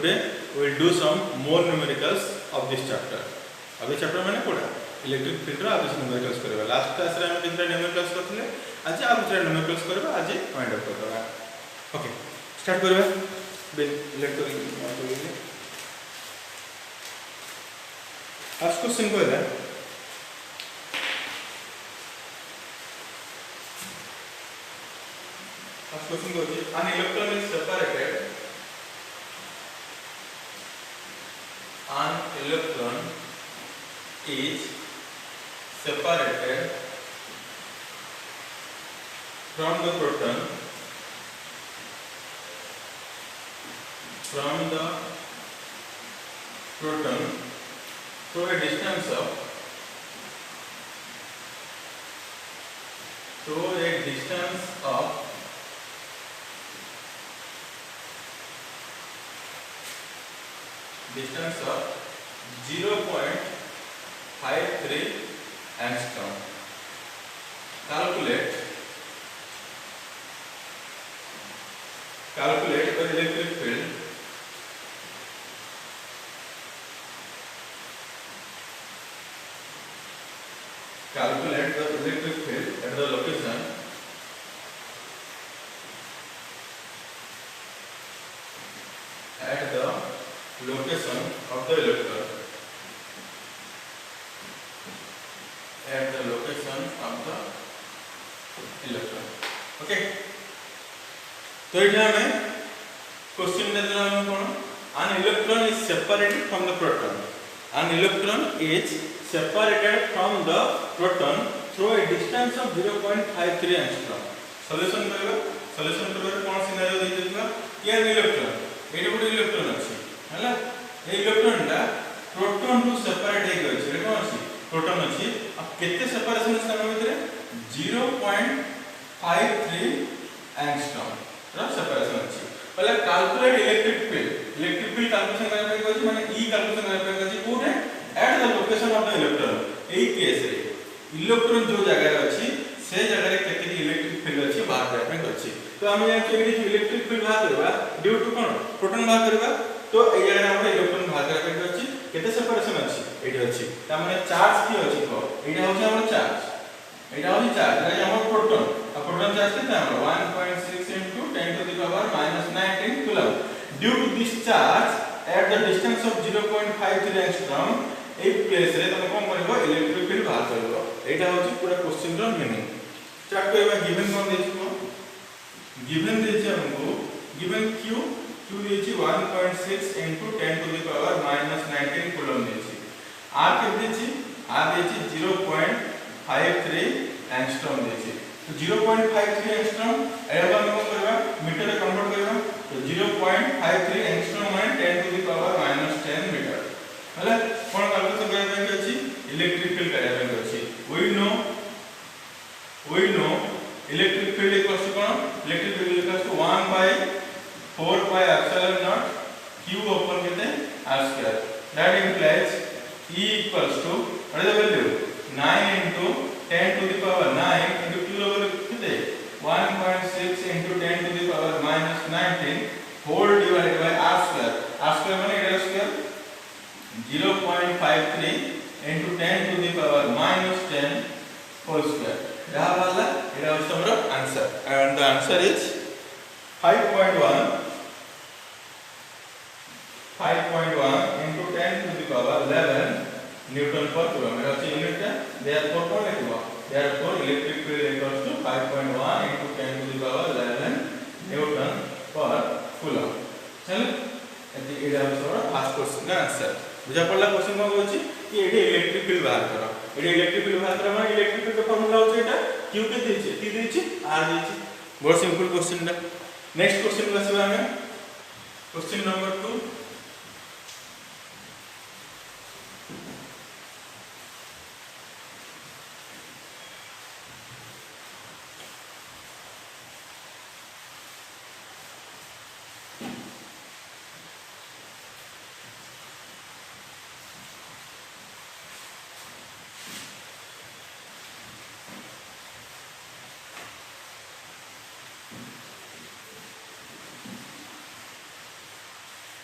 today we will do some more numericals of this chapter. अब this chapter मैंने पढ़ा electric field रा आदिस numericals करबा लास्ट क्लास रे हम कितना न्यूमेरिकल्स करथिले आज आ कितना न्यूमेरिकल्स करबा आज फाइंड आउट करबा ओके स्टार्ट करबा इलेक्ट्रिक फर्स्ट क्वेश्चन को है फर्स्ट क्वेश्चन को है an electron is separated an electron is separated from the proton through a distance of distance of 0.53 angstrom. Calculate the electric field at the location of the electron okay तो इठा हमें question देला हम कोन an electron is separated from the proton through a distance of 0.53 angstrom solution करबा कोन scenario दे दिबा यार electron एटा good electron अछि हला ए electron दा प्रोटॉन टू सेपरेट हे गय छै कोन अछि प्रोटॉन अछि अब केते सेपरेशन अछि हम भितरे 0.53 एंगस्ट्रॉम रा सेपरेशन अछि पहले कैलकुलेट इलेक्ट्रिक फील्ड कैलकुलेशन करबा के अछि माने ई कैलकुलेशन करबा के अछि कोने at the location of the electron AE case रे इलेक्ट्रॉन जो जगह रे अछि से जगह रे केते इलेक्ट्रिक फील्ड अछि बाहर करबा के अछि तो हम यहाँ केबी इलेक्ट्रिक फील्ड बाहर करबा ड्यू टू कोन प्रोटॉन बाहर करबा तो ए जगह हम इलेक्ट्रॉन बाहर करबा के अछि केते सेपरेशन अछि एठी अछि त माने चार्ज की अछि तो एटा होछि हमर चार्ज एटा होछि चार्ज रे हमर प्रोटॉन आ प्रोटॉन चार्ज केते हमर 1.6 into 10 to the power -19 coulomb due to this charge at the distance of 0.53 angstrom a place रे तमे कोन करबो इलेक्ट्रिक फील्ड बाहर करबो एटा होछि पूरा क्वेश्चन रो मीनिंग स्टार्ट करबा गिवन कोन देछो गिवन देछि हमको गिवन q देछि 1.6 into 10 to the power -19 coulomb देछि r के देछि 0.53 angstrom देछि तो 0.53 angstrom एबा हम कोन करबा मीटर रे कन्वर्ट करबा तो 0.53 angstrom माने 10 to the power -10 मीटर हला कोन कैलकुलेशन करबा के अछि इलेक्ट्रिक फील्ड करबा के अछि we know electric field equals to कोन electric field equals to 1 by 4 pi epsilon naught q upon केते r square that implies e equals to what is the value 9 into 10 to the power 9 into q level केते 1.6 into 10 to the power -19 whole divided by r square माने एटा square 0.53 into 10 to the power -10 whole square यह वाला एटा होछ हमर answer and the answer is 5.1 into 10 to the power 11 Newton per coulomb Etah होछ unit therefore cone लिखबो therefore electric field equals to 5.1 into 10 to the power 11 Newton per coulomb चल eighty एटा होछ हमर first question का answer बुझा पड़ला question कोन होछि कि eighty electric field बाहर करो eighty electric field बाहर करो माने इलेक्ट्रिक फील्ड का फार्मूला होछि एटा q के देछि t देछि r देछि बहुत सिंपल क्वेश्चन दा नेक्स्ट क्वेश्चन को आसीबा हमें क्वेश्चन नंबर 2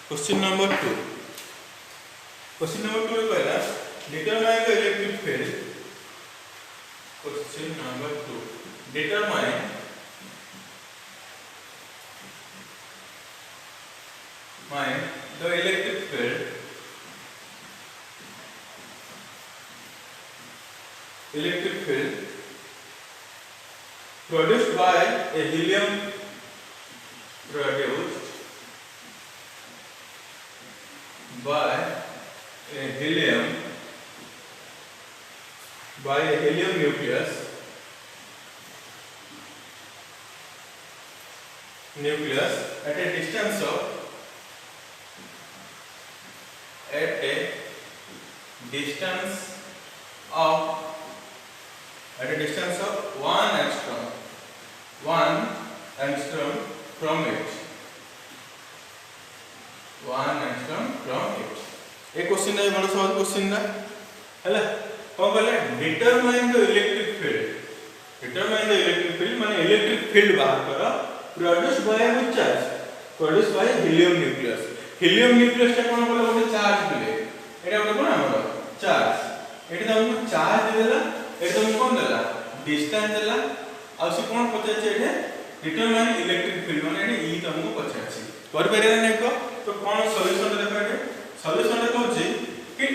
क्वेश्चन नंबर 2 कहला determine the electric field. Question number 2 determine the electric field produced by a helium nucleus at a distance of 1 angstrom from it। 1 angstrom from it। A question है बड़ा सवाल question ना हैला कोन बोले determine the electric field माने electric field बाहर करो produce by which charge produce by helium nucleus टा कोन बोले ଗୋଟେ चार्ज दिले एटा ଗୋଟେ कोन हमर चार्ज एटा हमको चार्ज देला एटा हमको कोन देला डिस्टेंस देला आ से कोन पचाचे एटा डिटरमाइन इलेक्ट्रिक फील्ड माने एटा ई तुमको पचाचे कर परिरा नै को तो कोन सॉल्यूशन देखा एटा सॉल्यूशन रे कहूची कि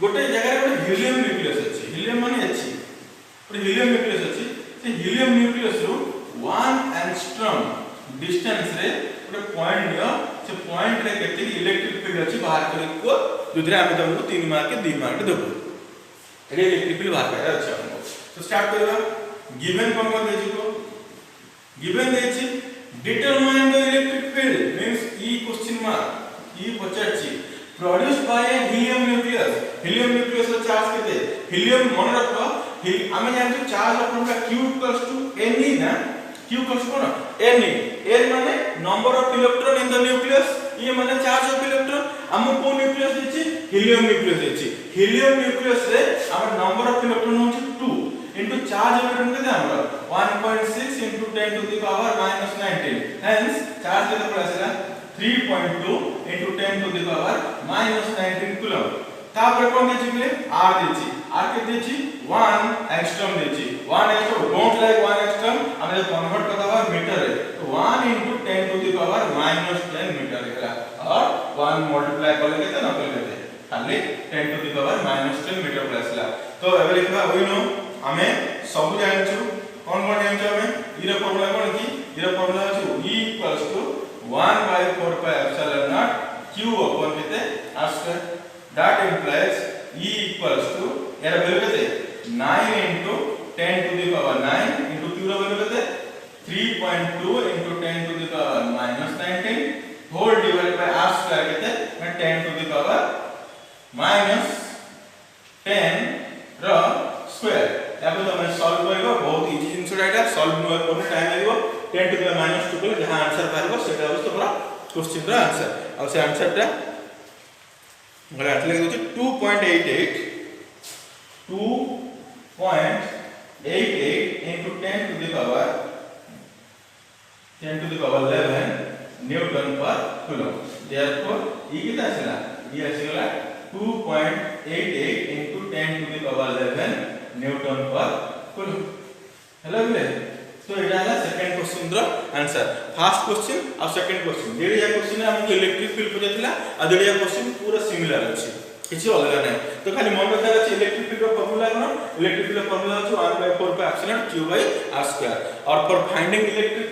गोटे जगह रे हीलियम न्यूक्लियस अछि हीलियम माने अछि गोटे हीलियम न्यूक्लियस अछि से हीलियम न्यूक्लियस रो 1 एंगस्ट्रॉम डिस्टेंस रे गोटे पॉइंट लियो से पॉइंट रे केते इलेक्ट्रिक फील्ड अछि बाहर करे को जुदरे हम तुमको 3 मार्क के 2 मार्क देबो एरे इलेक्ट्रिक फील्ड बाहर करे अछि हमको तो स्टार्ट करबा गिवन कोन देछि को गिवन देछि determine the electric field means E question mark E पचाछि produced by a helium nucleus रो चार्ज केते हीलियम मन रखो हमें जानते चार्ज अपन का q equals to ne ना q equals to ne n माने number of electron in the nucleus ये माने चार्ज ऑफ इलेक्ट्रॉन हम को न्यूक्लियस देछि हीलियम न्यूक्लियस रे हमर नंबर ऑफ इलेक्ट्रॉन होछि 2 इनटू चार्ज ऑफ इलेक्ट्रॉन केते हमर 1.6 into 10 to the power -19 hence charge केते पड़ासला 3.2 into 10 to the power -19 coulomb तापर कोन देछि r देछि r के देछि 1 एंगस्ट्रॉम देछि 1 एंगस्ट्रॉम डोंट लाइक 1 एंगस्ट्रॉम हम जे कन्वर्ट करता हुआ मीटर है तो 1 into 10 to the power -10 metre हैला और 1 मल्टीप्लाई करले केते न करले खाली 10 to the power -10 मीटर प्लसला तो एबे लिखबा होइनो हमें सब जानछु कोन जानछु हमें ई रो फार्मूला कोन की ई रो फार्मूला अछि e equals to 1 by 4 pi epsilon naught q upon kete r square that implies e equals to यार वैल्यू कते 9 into 10 to the power 9 into q row value कते 3.2 into 10 to the power -19 whole divided by r square कते 10 to the power -10 रो square याबे तो मैं solve करबो बहुत इजी जिंसटा एटा सॉल्व करने टाइम लागो 10 to the power -2 को जहां आंसर पारबो सेटा होस तोरा क्वेश्चन रो आंसर आ से आंसर ता हमरा आतले होछि 2.88 into 10 to the power 11 Newton per coulomb therefore e कितना आछला e आछला 2.88 into 10 to the power 11 Newton per coulomb hello बले तो एटा हला सेकंड क्वेश्चन रो आंसर फर्स्ट क्वेश्चन और सेकंड क्वेश्चन डेडिया क्वेश्चन हमको इलेक्ट्रिक फील्ड पजेथिला आ डेडिया क्वेश्चन पूरा सिमिलर अछि किछि अलग नै तो खाली मन रखा अछि इलेक्ट्रिक फील्ड रो फार्मूला कोन इलेक्ट्रिक फील्ड रो फार्मूला अछि 1/4 pi epsilon q by r square और for finding electric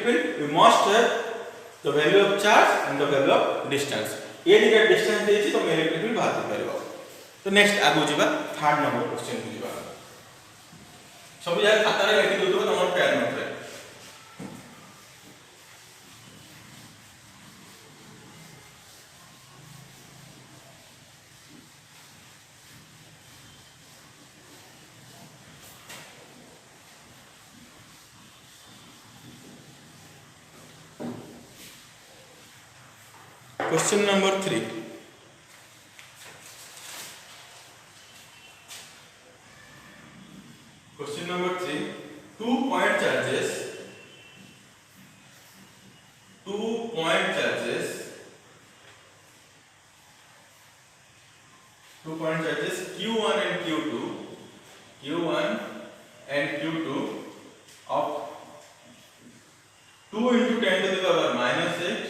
field we must have the value of charge and the value of distance ये दिका डिस्टेंस देछि तो इलेक्ट्रिक फील्ड बाहर करबो तो next आगो जिबा थर्ड नंबर क्वेश्चन को जिबा सब यार खाता रे लिखि दउतो हमर पैर नोट रे Question number 3. Question number 3. 2 point charges and Q2 of 2 into 10 to the power minus 8,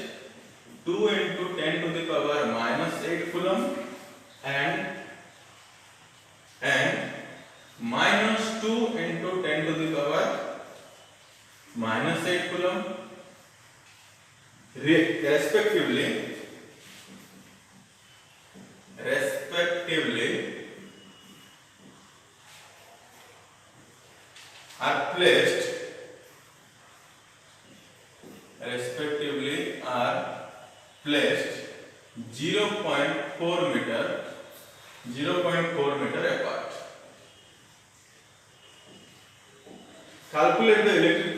2 into 10 to the power minus 8 coulomb and minus 2 into 10 to the power minus 8 coulomb respectively are placed 0.4 meter apart. Calculate the electric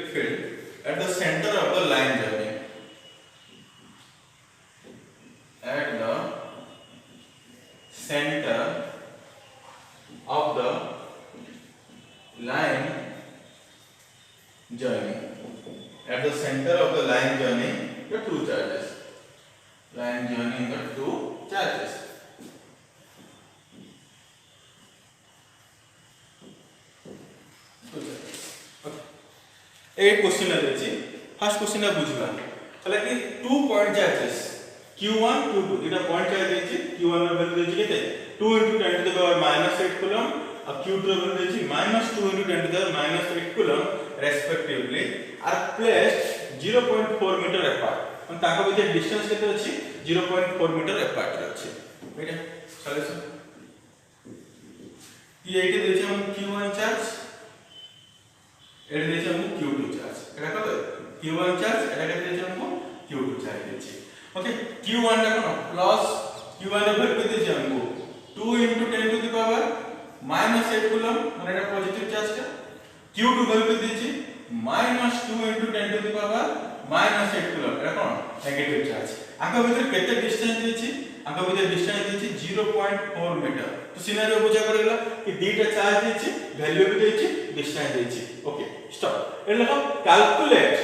field at the center of the line journey. At the center of the line journey. At the center of the line journey, the two charges. Line journey, the two charges. एक question আছে first কোশ্চেনটা বুঝবা তাহলে কি 2 point charges q1 q2 এটা point charge দিয়েছি q1 এর value দিয়েছি কেতে 2 * 10 to the power -8 coulomb R q2 এর ভ্যালু দিয়েছি -2 * 10 to the power -8 coulomb respectively are placed 0.4 meter apart মানে তাଙ୍କ ভিতরে ডিসটেন্স কেতে আছে 0.4 meter apart আছে এটা সলিউশন কি এইটা দিয়েছি আমি q1 চার্জ এটা দিয়েছি আমি q2 চার্জ এটা কত q1 চার্জ এটা দিয়েছি আমি q2 চার্জ দিয়েছি ওকে q1 টা কোন প্লাস q1 এর ভ্যালু দিয়েছি আমি 2 * 10 to the power -8 coulomb মানে এটা পজিটিভ চার্জটা q2 ভ্যালু দিয়েছি -2 * 10 to the power -8 coulomb এটা কোন নেগেটিভ চার্জ আঙ্ক ভিতরে কেতে ডিসটেন্স দিয়েছি আঙ্ক ভিতরে ডিসটেন্স দিয়েছি 0.4 মিটার তো সিনারিও বুঝা পড়িলা कि দুইটা চার্জ দিয়েছি ভ্যালু भी দিয়েছি ডিসটেন্স দিয়েছি ওকে স্টপ এটা লিখো ক্যালকুলেট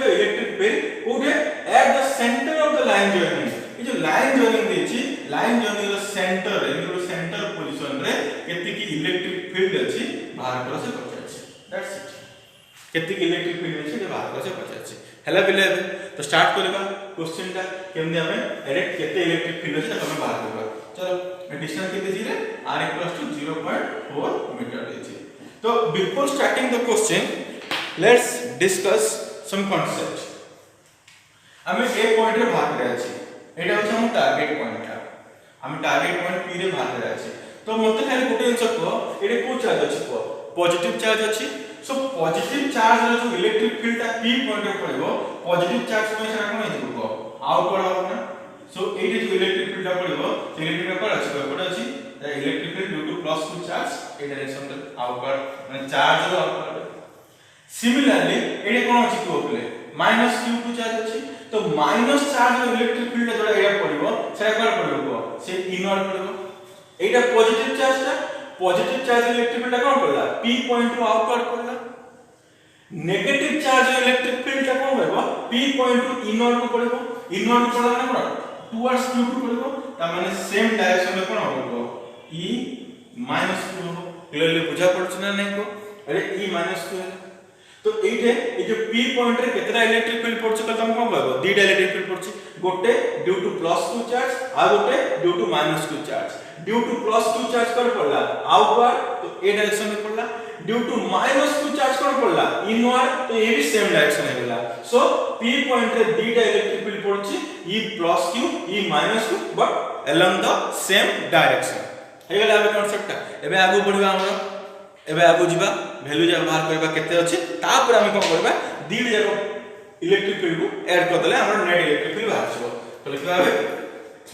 the electric field কোডে at the center of the line joining এই যে লাইন জয়েনিং দিয়েছি লাইন জয়েনিং এর সেন্টার এর সেন্টার পজিশন রে কেতিকি ইলেকট্রিক ফিল্ড আছে বাহার করে সে পচাছি দ্যাটস ইট কেতিকি ইলেকট্রিক ফিল্ড আছে যে বাহার করে সে পচাছি হেলা বিলে তো স্টার্ট করিবা क्वेश्चनটা কেমনে আমি ডাইরেক্ট কেতে ইলেকট্রিক ফিল্ড আছে তাকে বাহার করবা চলো ডিসটেন্স কেতে দিলে r = 0.4 মিটার দিয়েছি তো before starting the question let's discuss some concept আমি এই পয়েন্টে ভাগ করে আছি এটা হচ্ছে আমার টার্গেট পয়েন্টটা আমি টার্গেট পয়েন্ট p রে ভাগ করে আছি তো মতে খালি গোটে জিনিস কো এটা কো চার্জ আছে কো পজিটিভ চার্জ আছে সো পজিটিভ চার্জ র যে ইলেকট্রিক ফিল্ডটা p পয়েন্টে পড়িবো পজিটিভ চার্জ মানে সেটা কোন হইব কো আউটওয়ার্ড হবে না সো এইটা যে ইলেকট্রিক ফিল্ডটা পড়িবো সেই ইলেকট্রিক ফিল্ড আছে কোটা আছে the electric field due to plus two charge এই ডাইরেকশন তে আউটওয়ার্ড মানে চার্জ হলো আউটওয়ার্ড সিমিলারলি এটা কোন আছে কো প্লে -q2 চার্জ আছে তো মাইনাস চার্জ এর ইলেকট্রিক ফিল্ডটা যেটা এটা পড়িবো সেটা কোন পড়িবো সে ইনওয়ার্ড পড়িবো এইটা পজিটিভ চার্জটা পজিটিভ চার্জ এর ইলেকট্রিক ফিল্ডটা কোন পড়লা p পয়েন্ট টু আউটওয়ার্ড পড়লা নেগেটিভ চার্জ এর ইলেকট্রিক ফিল্ডটা কোন হইবো p পয়েন্ট টু ইনওয়ার্ড পড়িবো ইনওয়ার্ড পড়লা না কোন টুয়ার্ডস q2 পড়িবো তার মানে সেম ডাইরেকশনে কোন হইবো e -q হবো ক্লিয়ারলি বুঝা পড়ছ না নাই কো আরে e -q তো এইটা এই যে p পয়েন্ট রে কেতরা ইলেকট্রিক ফিল্ড পড়ছে তো তুমি কোন পাবো দুইটা ইলেকট্রিক ফিল্ড পড়ছে গোটে ডিউ টু +2 চার্জ আর গোটে due to -2 charge due to +2 charge কর পড়লা আউটওয়ার্ড তো এই ডাইরেকশন में पड़ला ड्यू टू -2 चार्ज कौन पड़ला इनवर्ड तो ये भी सेम डायरेक्शन है गेला सो p पॉइंट रे दीटा इलेक्ट्रिक फील्ड पड़छि e + q e - q but along the same direction हे गेला अब कांसेप्ट एबे आगु पढिबा हमरा एबे आगु जिबा वैल्यू जा बाहर करबा केते अछि तापर हम कोन करबा दीड जाको इलेक्ट्रिक फील्ड को ऐड कर देले हमरा नेट इलेक्ट्रिक फील्ड बाहर छबो तो लिखबा है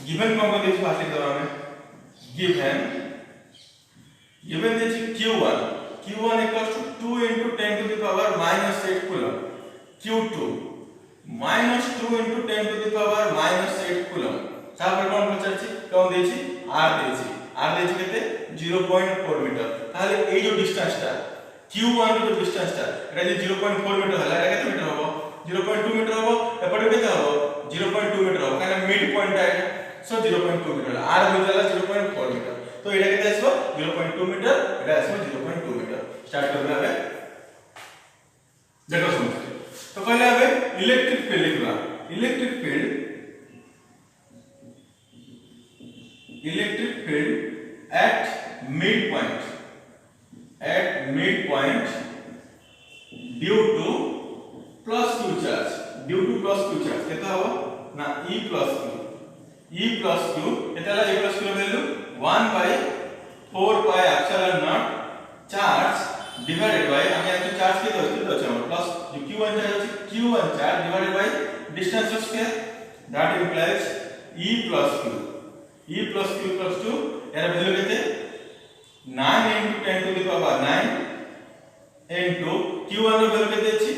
गिवन कोन को देछि बाहर लिख दबा हमें given this q1 equals to 2 into 10 to the power -8 coulomb q2 -2 into 10 to the power -8 coulomb তারপর কোন পচারছি কোন দেইছি r দেইছি কেতে 0.4 মিটার তাহলে এই যে ডিসটেন্সটা q1 ର ডিসটেন্সটা এটা যে 0.4 মিটার হলা এটা কেতে মিটার হবে 0.2 মিটার হবে এপটে কেতে হবে 0.2 মিটার হবে কারণ মিড পয়েন্টটা এটা সো 0.2 মিটার আর হই গলা 0.4 মিটার তো এটা কেতে আসবে 0.2 মিটার এটা আসবে 0.2 মিটার স্টার্ট করবে হবে देखो समझते तो पहले अब इलेक्ट्रिक फील्ड लिखवा electric field at mid point due to plus q charge केता हो ना e प्लस q केताला e plus q value 1 by 4 pi epsilon naught charge divided by আমি একটা চার্জ কে ধরতে হচ্ছে আমার প্লাস যে q1 চার্জ আছে q1 charge divided by distance square that implies e plus q equals to এর value কত 9 into 10 to the power 9 into q1 এর ভ্যালু কত আছে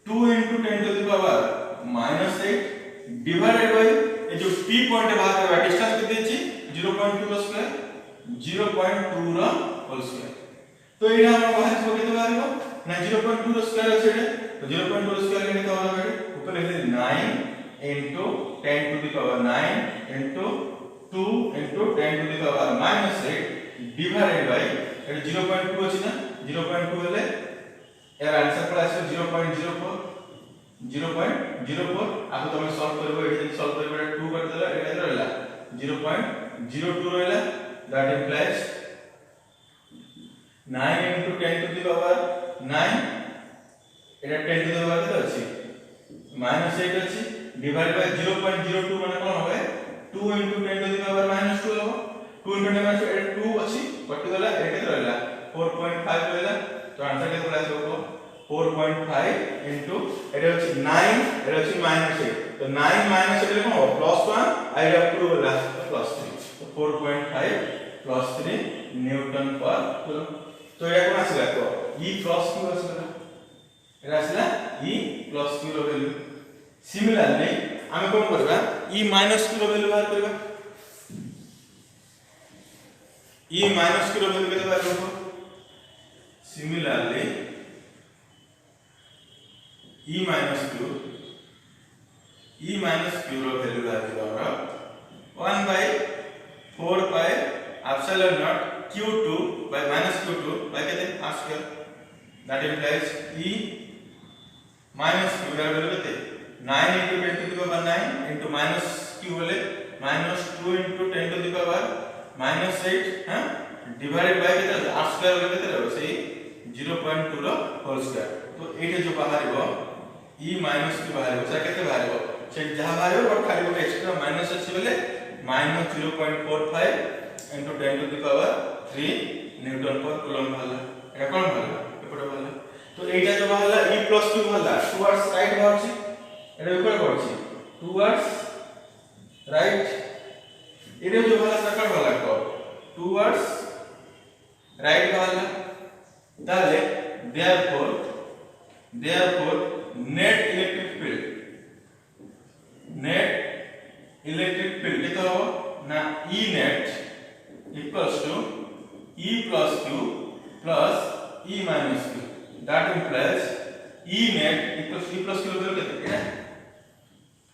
2 into 10 to the power -8 divided by এই যে p পয়েন্টে বাহার করা ডিসটেন্স কত আছে 0.2 র স্কয়ার 0.2 র হোল স্কয়ার तो এটা আমরা বাহার করব কত পারবো না 0.2 র স্কয়ার আছে এটা তো 0.2 র স্কয়ার কত হবে উপরে লিখে 9 into 10 to the power 9 into 2 into 10 to the power -8 divided by এটা 0.2 আছে না 0.2 হলে এর आंसर পড়া আসবে 0.04 আপনি তুমি সলভ করবে এটা যদি সলভ করবে এটা 2 করে দিলা এটা রইলা 0.02 রইলা that implies 9 into 10 to the power 9 এটা 10 to the power কত আছে -8 আছে divided by 0.02 মানে কোন হবে 2 into 10 to the power -2 হবে 2 into 10 এটা 2 আছে কত হলো এটা কত রইলা 4.5 রইলা তো आंसर কত আসবে 4.5 into এটা হচ্ছে 9 এটা হচ্ছে -8 তো 9 - এটা লিখো +1 আর এটা পুরো হলো +3 তো 4.5 +3 নিউটন পার কুলম তো এটা কোন আসলে তো e plus q আসলে এটা আসলে e plus q র ভ্যালু সিমিলারলি আমি কোন করবা e minus q র ভ্যালু বার করবা e minus q র ভ্যালু কত বার করব সিমিলারলি e minus q র ভ্যালু বার করব 1 by 4 pi epsilon naught q2 by -q2 by kete r square that implies e minus q এর ভ্যালু কত 9 into 10 to the power 9 into minus q হলে -2 into 10 to the power -8 হ্যাঁ divided by কত r square হলে কত হবে সেই 0.2 র হোল স্কয়ার তো এইটা যে বাহারিব e minus q বাহারিব সেটা কত বাহারিব সেই যাহা বাহারিব বট খালি ଗୋଟେ এক্সট্রা মাইনাস আছে বলে -0.45 into 10 to the power 3 Newton per coulomb वाला এটা কোন वाला এপড়ে वाला তো এইটা যে वाला e plus q वाला टुवर्ड्स राइट বাড়ছে এটা উপরে বাড়ছে टुवर्ड्स राइट এটা যে वाला সার্কেল वाला কো टुवर्ड्स राइट वाला তাহলে therefore net electric field কত হবে না e net equals to e plus q plus e minus q that implies e net equals e plus q value kete है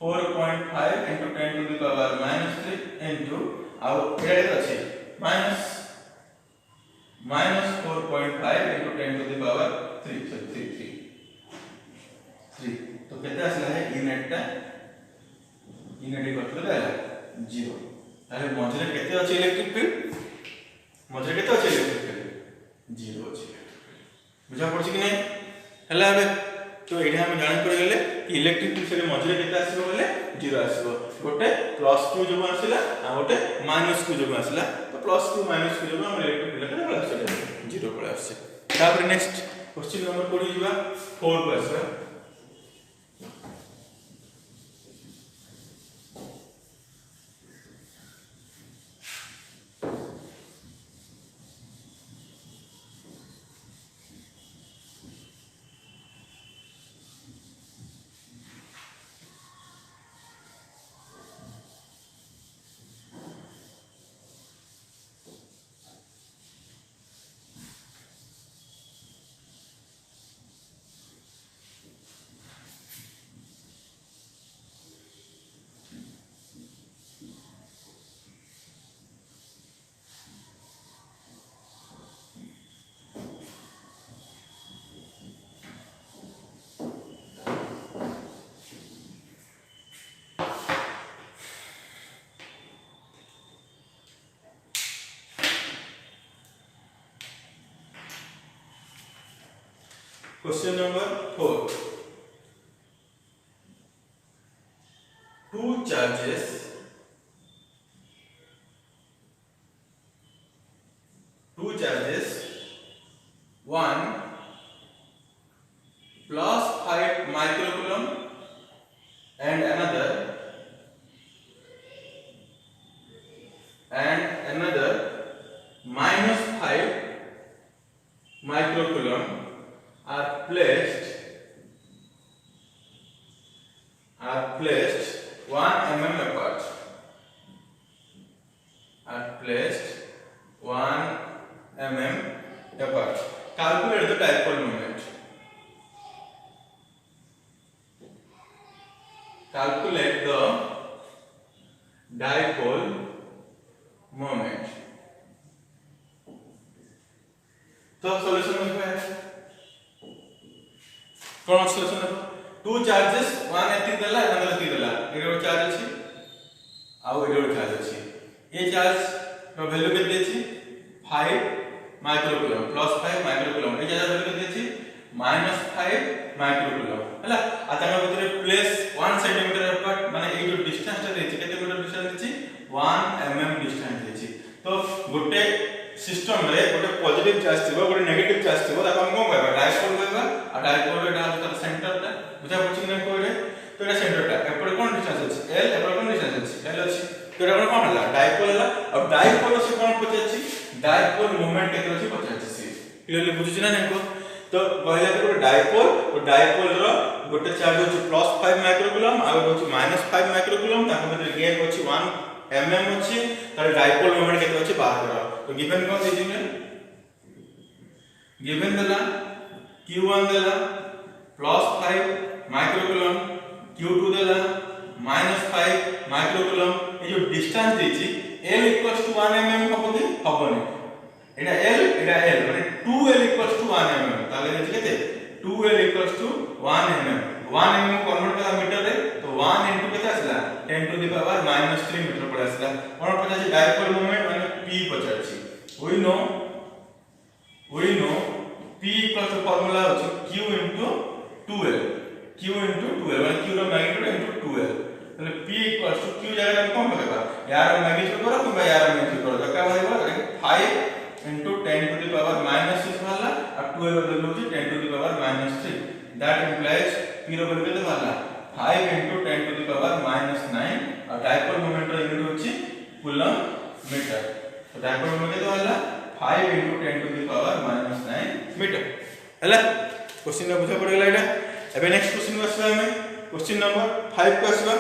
4.5 into 10 to the power -3 into और एड़े আছে minus 4.5 into 10 to the power 3 तो कितना আসলে है e net টা e net equal to 0 তাহলে মধ্যে কেতে আছে ইলেকট্রিক ফিল্ড মধ্যে কেতে আছে ইলেকট্রিক ফিল্ড 0 আছে বুঝা পড়ছে কি নাই হেলা হবে তো এইটা আমি জানি পড়ে গেলে কি ইলেকট্রিক ফিল্ড সেটা মধ্যে কেতে আসবে বলে 0 আসবে গোটে প্লাস q যোগ আসিলা আর গোটে মাইনাস q যোগ আসিলা তো প্লাস q মাইনাস q যোগ আমরা ইলেকট্রিক ফিল্ড কেতে প্লাস 0 পড়ে আসছে তারপরে নেক্সট क्वेश्चन नंबर পড়ি ଯିବା 4 କୁ আসবা Question number 4. Two charges, one plus 5 microcoulomb and another minus 5 microcoulomb are placed 1 mm apart. Calculate the dipole moment. Calculate the dipole moment. तो सॉल्यूशन में क्या है? कौन सॉल्यूशन है? टू चार्जेस वन एति देला अनदर एति देला एरो चार्ज अछि आ एरो चार्ज अछि ए चार्ज रो वैल्यू के देछि 5 माइक्रोकूलम प्लस 5 माइक्रोकूलम ए चार्ज वैल्यू के देछि -5 माइक्रोकूलम हला आ ताका भितरे प्लेस 1 सेंटीमीटर अपार्ट माने ए जो डिस्टेंस ता देछि केते मीटर डिस्टेंस देछि 1 mm डिस्टेंस देछि तो गोटे सिस्टम रे गोटे पॉजिटिव चार्ज थिबो गोटे नेगेटिव चार्ज थिबो ताको हम कोन कहबा डायपोल कहबा आ डायपोल रे डाल तर सेंटर ता बुझा पछि नै कोरे तो एटा सेंटर ता एपड़ कोन डिस्टेंस अछि l एपड़ कोन डिस्टेंस अछि l अछि तो एटा कोन हला डायपोल हला अब डायपोल से कोन पछछि डायपोल मोमेंट केते अछि पछछि से क्लियरली बुझिछ ना नै को तो कहला तो डायपोल रो गोटे चार्ज अछि +5 माइक्रोकूलम आ गोटे -5 माइक्रोकूलम ताको भितर गैप अछि 1 mm अछि तार डायपोल मोमेंट केते अछि बाहर करा तो गिवन कोन देछि ने गिवन देला q1 देला +5 माइक्रोकूलम q2 देला -5 माइक्रोकूलम ए जो डिस्टेंस देछि l 1 mm हबो कि हबो नै एटा l माने 2l 1 mm ताले देछि केते 2l 1 mm 1 mm कन्वर्ट करा मीटर रे तो 1 into केते आसला 10 to the power -3 मीटर पड़ आसला कोन पछाछि डायपोल मोमेंट माने p पछाछि we know p equals to formula अछि q into 2l माने q रो मैग्नीट्यूड into 2l तले p equals to q जगह हम कोन पकेबा यार मैग्नीट्यूड करो कि यार मैग्नीट्यूड करो का viva 5 into 10 to the power -6 वाला और 12 वैल्यू होची 10 to the power -3 that implies p रो वैल्यू केते वाला 5 into 10 to the power -9 और डायपोल मोमेंट रो यूनिट होची कूलम मीटर तो डायपोल मोमेंट केते वाला 5 into 10 to the power -9 metre हला क्वेश्चन में बुझा पड़ गेला एटा एबे नेक्स्ट क्वेश्चन में आसबा हमें क्वेश्चन नंबर 5 को आसबा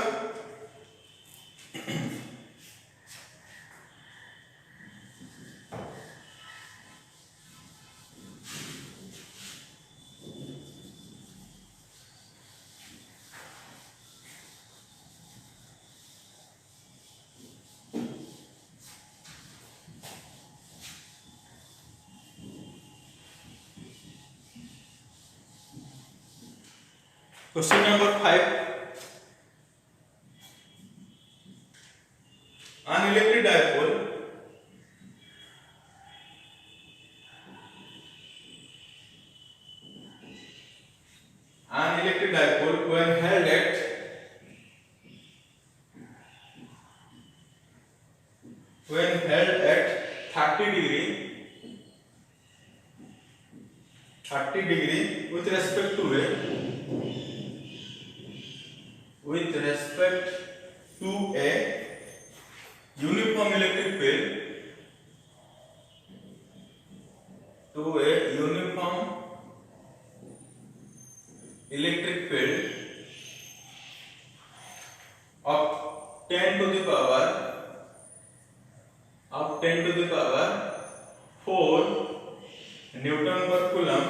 Question number 5. An electric dipole when held at 30 degree with respect to a uniform electric field of 10 to the power 4 Newton per coulomb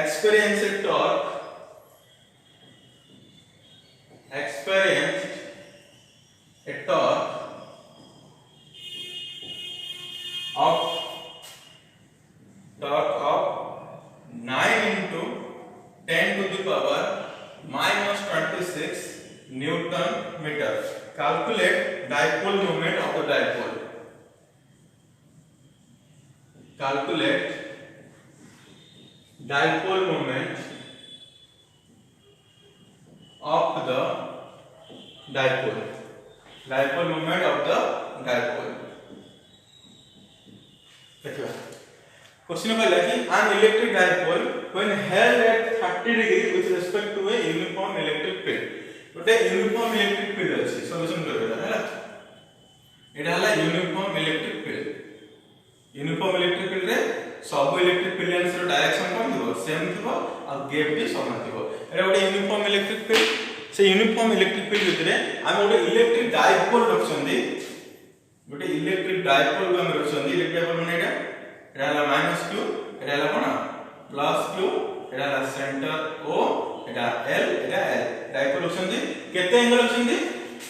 experienced a torque of 9 into 10 to the power -26 Newton meter. Calculate dipole moment of the dipole. Calculate dipole moment of the dipole moment of the dipole. देखिए question कहला कि an electric dipole when held at 30 degree with respect to a uniform electric field. गोटे uniform electric field अछि solution करबे हैला एटा हला uniform electric field. Uniform electric field रे सब इलेक्ट्रिक फील्ड लाइन्स रो डायरेक्शन कोन दिबो सेम दिबो आ गैप भी समान दिबो। एटा गोटे यूनिफॉर्म इलेक्ट्रिक फील्ड से यूनिफॉर्म इलेक्ट्रिक फील्ड भितरे हम गोटे इलेक्ट्रिक डायपोल रखछंदी गोटे इलेक्ट्रिक डायपोल हम रखछंदी इलेक्ट्रिक डायपोल माने एटा हला -q एटा हला कोन +q एटा हला सेंटर o एटा l एटा l डायपोल रखछंदी केते एंगल रखछंदी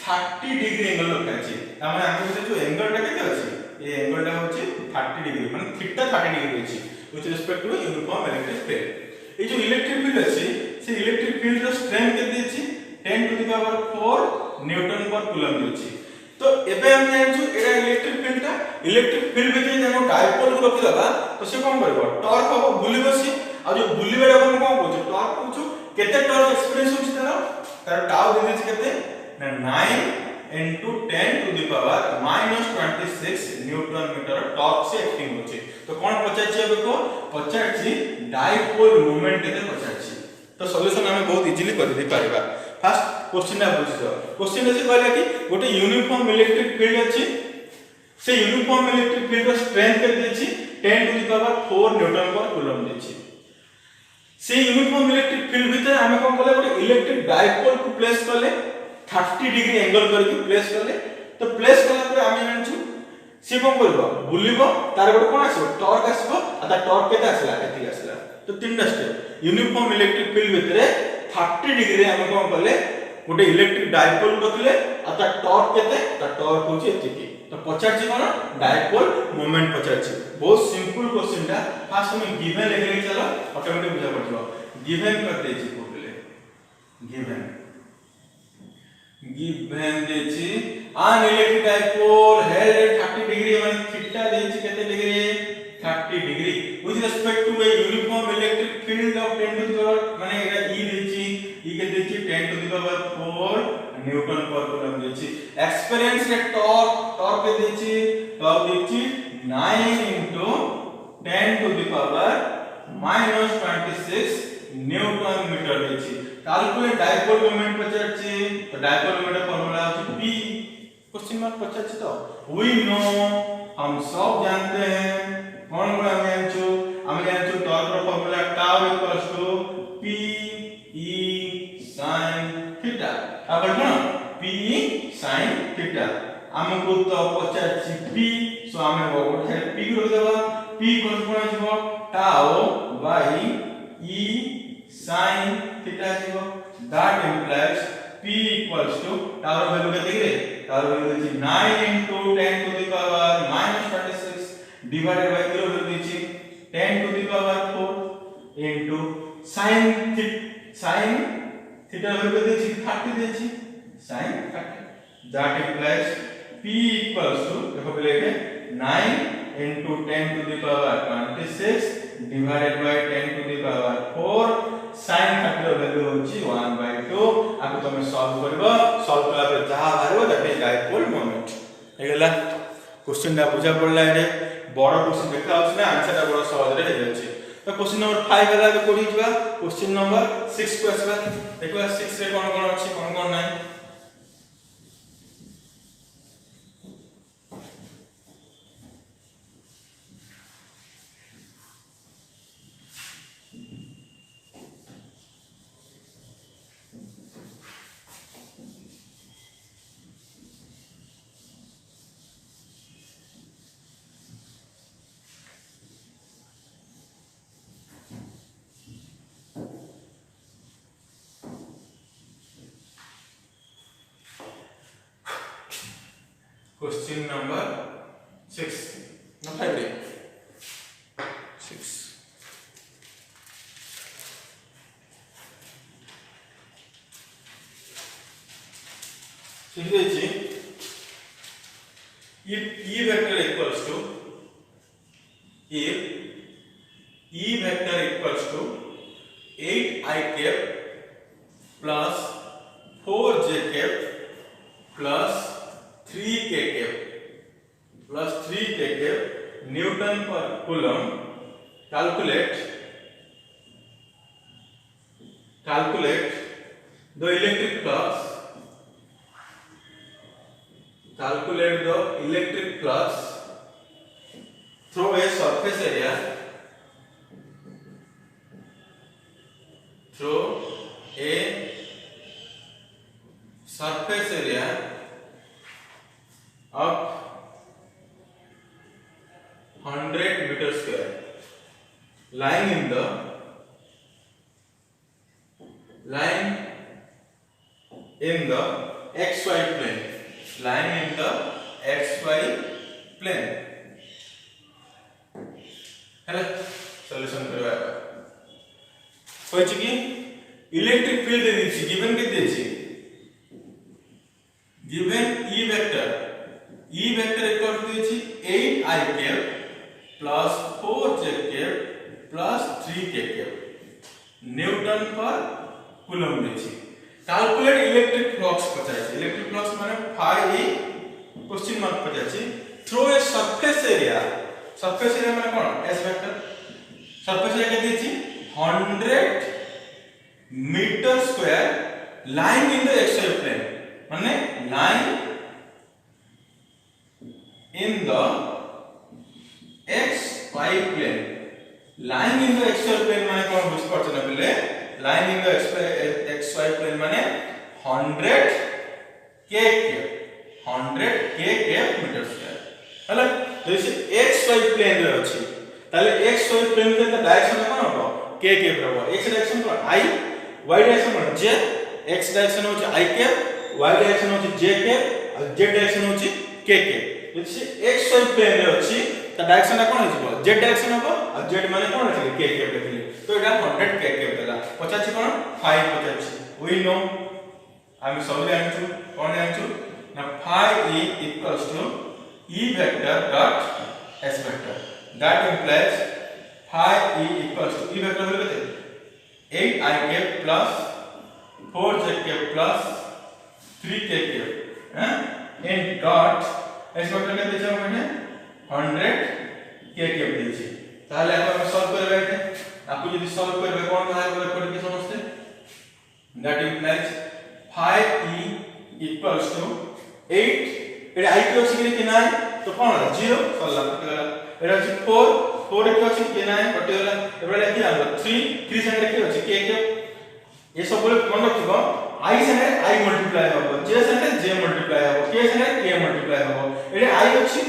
30 डिग्री एंगल रखाछि तामे हम जो एंगल टा केते अछि ए एंगल टा होछि 30 डिग्री माने थीटा 30 डिग्री अछि with respect to uniform electric field. ए जो इलेक्ट्रिक फील्ड अछि से इलेक्ट्रिक फील्ड रो स्ट्रेंथ केते अछि 10 to the power 4 newton per coulomb अछि। तो एबे हम जानछु एटा इलेक्ट्रिक फील्ड ता इलेक्ट्रिक फील्ड भितर जे डायपोल को रखि दबा तो से कोन करबो टॉर्क हो बुलिबो सी आ जो बुलिबेडा कोन कहू टॉर्क कहू केते टॉर्क एक्सपीरियंस होछि तार टाउ देने केते ना 9 into 10 to the power -26 newton metre torque से एक्टिंग होछि। तो कोन पचाछि अब को पचाछि डायपोल मोमेंट केते पचाछि। तो सॉल्यूशन हमें बहुत इजीली कर दे पारिबा। फर्स्ट क्वेश्चन ना बुझियो क्वेश्चन अछि कहला कि गोटे यूनिफॉर्म इलेक्ट्रिक फील्ड अछि से यूनिफॉर्म इलेक्ट्रिक फील्ड रो स्ट्रेंथ केते अछि 10 to the power 4 newton per coulomb देछि। से यूनिफॉर्म इलेक्ट्रिक फील्ड भीतर हमें कोन कहले गोटे इलेक्ट्रिक डायपोल को प्लेस करले 30 डिग्री एंगल करके प्लेस करले तो प्लेस करला पर आमे जानछु से कोन करबो बुलिबो तार गोटे कोन आसीबो टॉर्क आसीबो आ ता टॉर्क केते आसला एति आसला। तो तीनटा स्टेप यूनिफॉर्म इलेक्ट्रिक फील्ड भीतर 30 डिग्री हमें कोन करले गोटे इलेक्ट्रिक डायपोल रखले आ ता टॉर्क केते ता टॉर्क होची एति। तो पचाछि कोन डायपोल मोमेंट पचाछि। बहुत सिंपल क्वेश्चन ता फास्ट हम गिवन लेके चलो ऑटोमेटिक बुझा पड़िबो। गिवन कर देछि कोले गिवन देछि an electric dipole held at 30 degree माने थीटा देछि केते degree 30 degree with respect to a uniform electric field of 10 to the power माने एटा e देछि e के देछि 10 to the power 4 newton per coulomb देछि। एक्सपीरियंस रे टॉर्क के देछि 9 into 10 to the power -26 newton meter देछि। कैलकुलेट डायपोल मोमेंट पचाछि तो डायपोल मोमेंट का फार्मूला है p क्वेश्चन मार्क पचाछि। तो वी नो हम सब जानते हैं कौन कौन हम जानछु टॉर्क का formula tau equals to p e sin theta. अब कोन p e sin थीटा हमको तो पचाछि p सो हमें गोटे p को देबा p कोन आछबो tau by e sin theta जीवो that implies p equals to tau value केते रे tau value is 9 into 10 to the power -26 divided by 0 value is 10 to the power 4 into sin theta value केते is 30 देछि sin 30 that implies p equals to देखो पहले के 9 into 10 to the power 26 divided by 10 to the power 4 sin 30 value होची 1/2 आको तमे solve करबो solve कला पर जहा बारबो दैट इज डायपोल मोमेंट हेगला क्वेश्चन दा बुझा पड़ला रे बड़ क्वेश्चन देखा होछ ना आंसर दा बड़ सहज रे हे जाछि। तो क्वेश्चन नंबर 5 वाला के कोडी जबा क्वेश्चन नंबर 6 को आसबा देखो 6 रे कोन कोन अछि कोन कोन नै। Question number 6 no 5 6 ठीक है जी। if e vector equals to if e vector equals to 8 I cap plus 4 J cap plus 3 K cap Newton per coulomb. Calculate the electric flux. Calculate the electric flux through a surface area of 100 meters square lying in the XY plane. Lying in the XY plane. हेलो solution करवा होछि कि electric field दे दी given के देछि given E vector equal to देछि 8 I cap plus 4 J cap plus 3 K cap newton per coulomb देछि. कैलकुलेट इलेक्ट्रिक फ्लक्स पचाछि. इलेक्ट्रिक फ्लक्स माने phi E क्वेश्चन मार्क पचाछि through a surface area. Surface area माने कोन S vector. Surface area के देछि 100 meter square lying in the XY plane. माने line in the XY plane. Line in the XY plane माने कोन बुझ परछ ना पहिले. Line in the XY plane माने 100 K cap मीटर स्क्वायर. हला जैसे XY प्लेन रे अछि ताले XY प्लेन के डायरेक्शन कोन हो K cap रहबो. X डायरेक्शन कोन I, Y डायरेक्शन कोन J. X डायरेक्शन होछि I cap, Y डायरेक्शन होछि J cap और Z डायरेक्शन होछि K cap. जैसे XY प्लेन रे अछि त डायरेक्शन कोन होइबो Z डायरेक्शन होबो और Z माने कोन अछि K cap देखिले. तो एटा 100 K cap देला. पचाछि कोन 5 पचाछि. We know आमी सब जानछु कोन जानछु ना phi E equals to E vector dot S vector. That implies phi E equals to E vector होले केते 8 I cap plus 4 J cap plus 3 K cap in dot S vector केते छै हमने 100 K cap देछि. ताले हम solve करबे के आपको यदि सॉल्व करबे कोन बाहर करे पड़े के समझते. That implies phi E equals to 8 Etah I के अछि कि नै तो कोन 0 सल्ला कटला. एटा अछि 4 के अछि कि नै कटला. एबे कि आलो 3 संगे कि अछि K के ये सब बोले मन रखिबो I संगे I मल्टीप्लाई होबो, J संगे J मल्टीप्लाई होबो, K संगे K मल्टीप्लाई होबो. एटा I अछि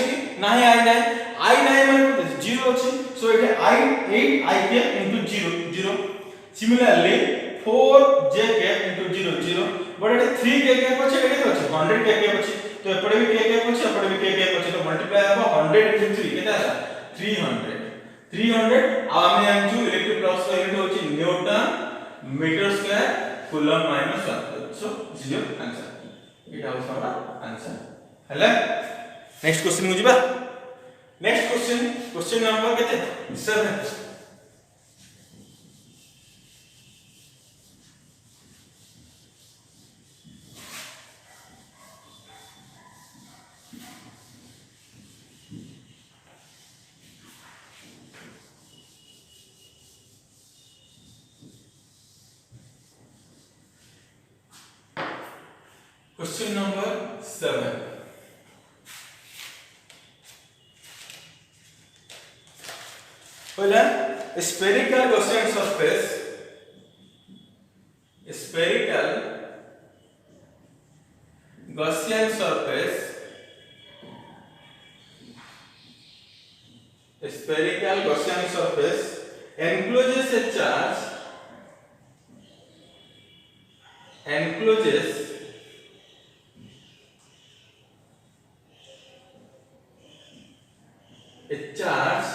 कि नाही I नाही माने 0 अछि. सो एटा I 8 I के into 0. Similarly 4 J cap into 0 but Etah 3 K cap अछि. एटा अछि 100 K cap अछि. तो एपडे भी K cap अछि, एपडे भी K cap अछि. तो मल्टीप्लाई होबो 100 into 3 केता आसा 300 आ हम जानछु इलेक्ट्रिक फ्लक्स का यूनिट होछि newton meter square coulomb minus 1. So 0 answer. एटा होछ हमरा आंसर. हला नेक्स्ट क्वेश्चन मु जिबा. नेक्स्ट क्वेश्चन नंबर केते 7. Question number 7. Well, a spherical Gaussian surface. A spherical Gaussian surface. A spherical Gaussian surface encloses a charge. Encloses a charge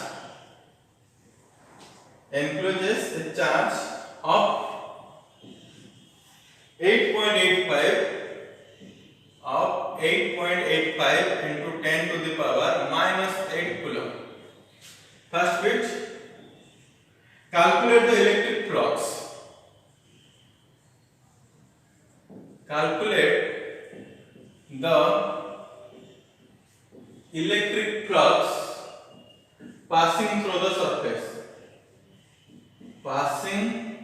of 8.85 into 10 to the power minus 8 coulomb. First bit, calculate the electric flux. calculate the electric flux passing through the surface, passing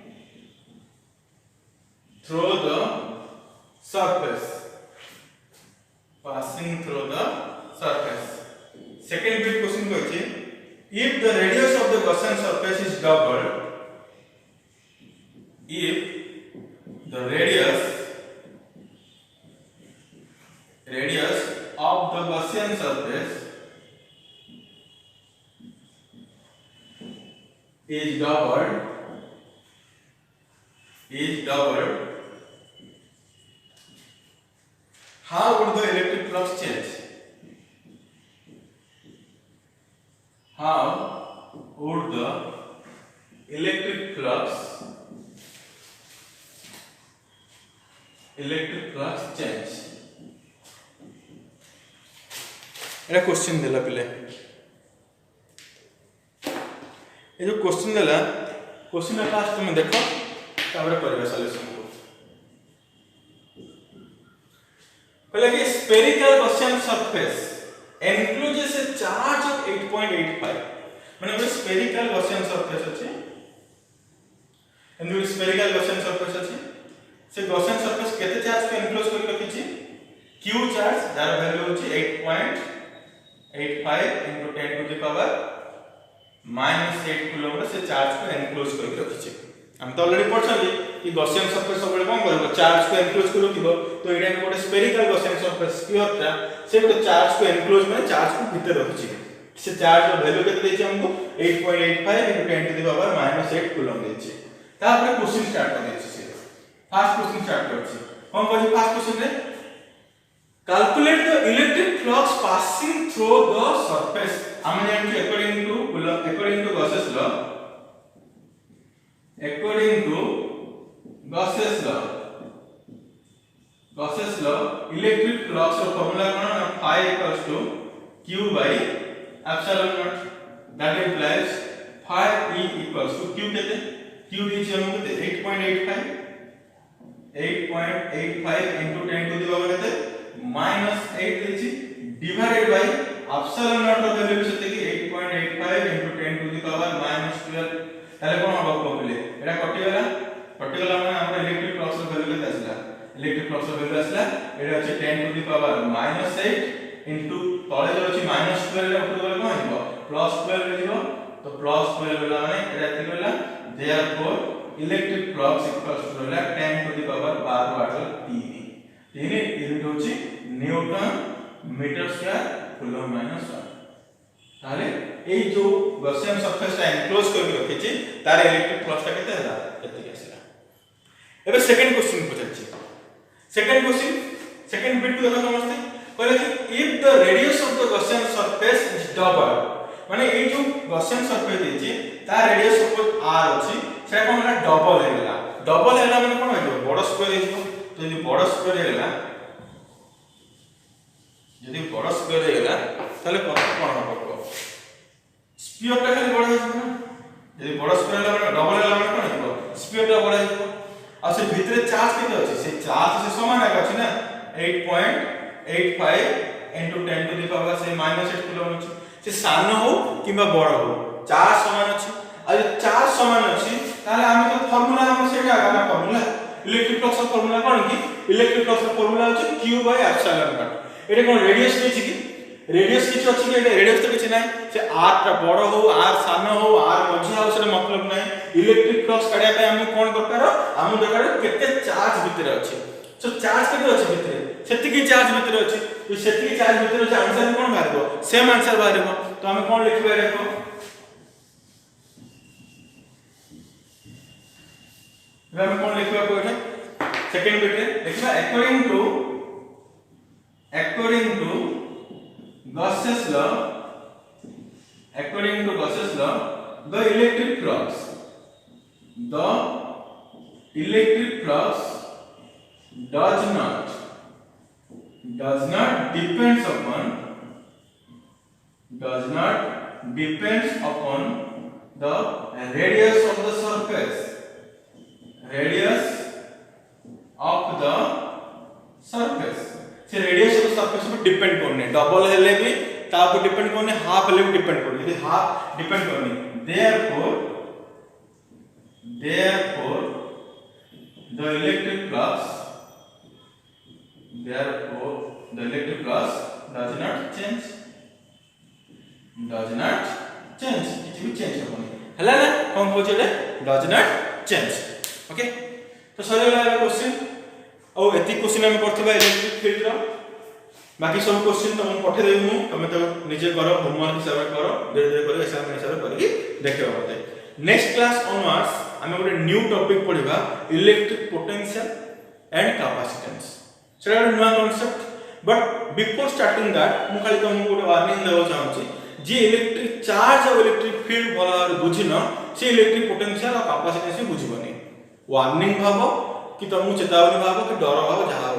through the surface, passing through the surface. Second bit question कहछि, if the radius of the Gaussian surface is doubled, if the radius of the Gaussian surface is doubled, how would the electric flux change? How would the electric flux change? Etah question देला पिले, ये जो question देला, question का last में देखो ताबरे करबे solution को। पहले कि spherical Gaussian surface encloses a charge of 8.85, माने वो spherical Gaussian surface अछि, एंड spherical Gaussian surface अछि, से Gaussian surface केते चार्ज को एनक्लोज करि रखिछि, q चार्ज जार वैल्यू होछि 8.85 into 10 to the power -8 kilometer से चार्ज को एनक्लोज करके रखिछि। हम तो ऑलरेडी पढ़छली कि गॉसियन सरफेस सबले कोन करबो, चार्ज को एनक्लोज करि रखिबो, तो एटा गोटे स्फेरिकल गॉसियन सरफेस स्फीयर था, से गोटे चार्ज को एनक्लोज माने चार्ज को भीतर रखिछि, से चार्ज रो वैल्यू केते देछि हमको 8.85 into 10 to the power -8 coulomb देछि। तापर क्वेश्चन स्टार्ट कर देछि, से फर्स्ट क्वेश्चन स्टार्ट करछि, हम कहै फर्स्ट क्वेश्चन रे calculate the electric flux passing through the surface. हम जानछि according to Gauss's law, electric flux रो फार्मूला कोन ना, phi equals to q by epsilon naught, that implies phi e equals to q केते, q दिछि हमको 8.85 into 10 to the power केते -8 दिछि, divided by epsilon naught रो वैल्यू सेते कि 8.85 into 10 to the power -12, ताले कोन हबो कहले एटा कटि गला माने हमर इलेक्ट्रिक फ्लक्स रो वैल्यू केते आसला, इलेक्ट्रिक फ्लक्स रो वैल्यू आसला एटा अछि 10 to the power -8 into तळे जो अछि -12 रे ऊपर गले कोन हिबो +12 रे हिबो, तो +12 होला माने एटा एति होला, therefore electric flux equals to 10 to the power 12 वाट 3 यूनिट होछि newton meter square coulomb minus 1। ताले ए जो गॉसियन सरफेस टा एनक्लोज करके रखिछि तार इलेक्ट्रिक फ्लक्स टा केते हला एति आसीला। एबे सेकंड क्वेश्चन पछछि, सेकंड बिट को देखो समझते, कहले कि if the radius of the Gaussian surface is double, माने ए जो गॉसियन सरफेस दिछि तार रेडियस सपोज r अछि, से कोन हला डबल हेला, माने कोन होइबो बड़ स्क्वायर हेइबो, तो यदि बड़ स्क्वायर हेला, ताले कत कोन हबो, स्फीयर टा खाली बड़ हेइबो ना, यदि बड़ स्क्वायर हेला माने डबल हेला माने कोन हेइबो, स्फीयर टा बड़ हेइबो, आ से भितरे चार्ज केते अछि, से चार्ज से समान अछि ना 8.85 into 10 to the power से -8 कूलम अछि, से सान हो किबा बड़ हो चार्ज समान अछि, आ जे चार्ज समान अछि ताले हम तो फार्मूला हम सेटा आगा फार्मूला इलेक्ट्रिक फ्लक्स रो फार्मूला कोन कि, इलेक्ट्रिक फ्लक्स रो फार्मूला अछि q by epsilon naught। Etah cone radius देछि कि, रेडियस किछ अछि कि, एटा रेडियस तो किछ नै, से r टा बड़ हो r सान हो r मझी हो से मतलब नै, इलेक्ट्रिक फ्लक्स काढिया पे हम कोन दरकार, हम दरकार केते चार्ज भितर अछि, सो चार्ज केते अछि भितर, सेति की चार्ज भितर अछि, तो सेति की चार्ज भितर अछि, आंसर कोन बाहरबो, सेम आंसर बाहरबो, तो हम कोन लिखबे देखो, हम कोन लिखबा को एटा सेकंड बिट रे लिखबा according to Gauss's law, the electric flux does not depends upon the radius of the surface, double हेले भी ता ऊपर डिपेंड करनी, हाफ हेले भी डिपेंड करनी, यदि हाफ डिपेंड करनी therefore the electric flux does not change किछि भी चेंज होबनी हला ना कोन कहै छै does not change ओके। तो सरे गला क्वेश्चन औ एति क्वेश्चन हम करथबा इलेक्ट्रिक फील्ड रो, बाकी सब क्वेश्चन तुम पठे देबी मु, तुम तो निजे करो, होमवर्क हिसाब से करो, धीरे धीरे करो, असाइनमेंट हिसाब से करके देखियो मते। नेक्स्ट क्लास ऑनवर्ड्स हम गोटे न्यू टॉपिक पढिबा इलेक्ट्रिक पोटेंशियल एंड कैपेसिटेंस, सेटा नुवा कांसेप्ट। बट बिफोर स्टार्टिंग दैट मु खाली तुमको गोटे वार्निंग देबो चाहूची, जे इलेक्ट्रिक चार्ज और इलेक्ट्रिक फील्ड भला बुझिनो से इलेक्ट्रिक पोटेंशियल और कैपेसिटेंस भी बुझिबनी। वार्निंग भाबो कि तुमको चेतावनी भाबो कि डर भाबो जहा हो,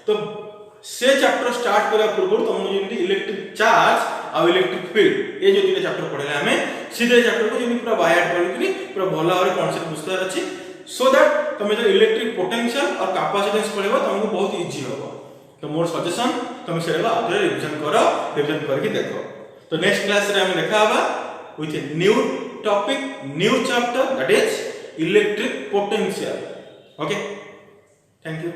तो से चैप्टर स्टार्ट करा पूर्व तुमको जेमि इलेक्ट्रिक चार्ज और इलेक्ट्रिक फील्ड ए जो दुटा चैप्टर पढले हमें सीधे चैप्टर को जेमि पूरा बायड करके पूरा भला और कांसेप्ट बुझतार अछि, सो दैट तुम जो इलेक्ट्रिक पोटेंशियल और कैपेसिटेंस पढिबो तुमको बहुत इजी होबो। तो मोर सजेशन तुम सेरा आउथरे रिवीजन करो, रिवीजन करके देखो। तो नेक्स्ट क्लास रे हम देखा हबा with a new topic, new chapter, that is electric potential. Okay, thank you.